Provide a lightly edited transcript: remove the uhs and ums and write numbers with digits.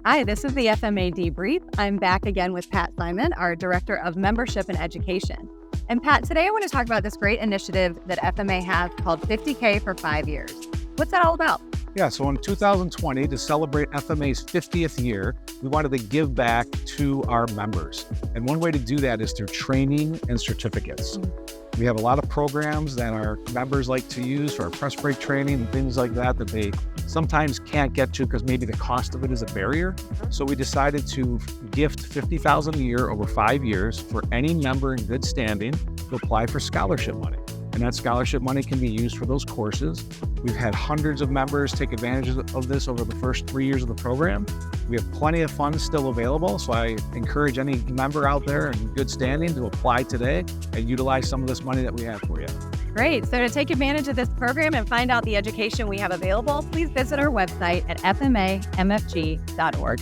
Hi, this is the FMA Debrief. I'm back again with Pat Simon, our Director of Membership and Education. And Pat, today I want to talk about this great initiative that FMA has called 50K for 5 years. What's that all about? Yeah, so in 2020, to celebrate FMA's 50th year, we wanted to give back to our members. And one way to do that is through training and certificates. We have a lot of programs that our members like to use for our press break training and things like that they sometimes can't get to because maybe the cost of it is a barrier. So we decided to gift $50,000 a year over 5 years for any member in good standing to apply for scholarship money. And that scholarship money can be used for those courses. We've had hundreds of members take advantage of this over the first 3 years of the program. We have plenty of funds still available, so I encourage any member out there in good standing to apply today and utilize some of this money that we have for you. Great. So to take advantage of this program and find out the education we have available, please visit our website at fmamfg.org.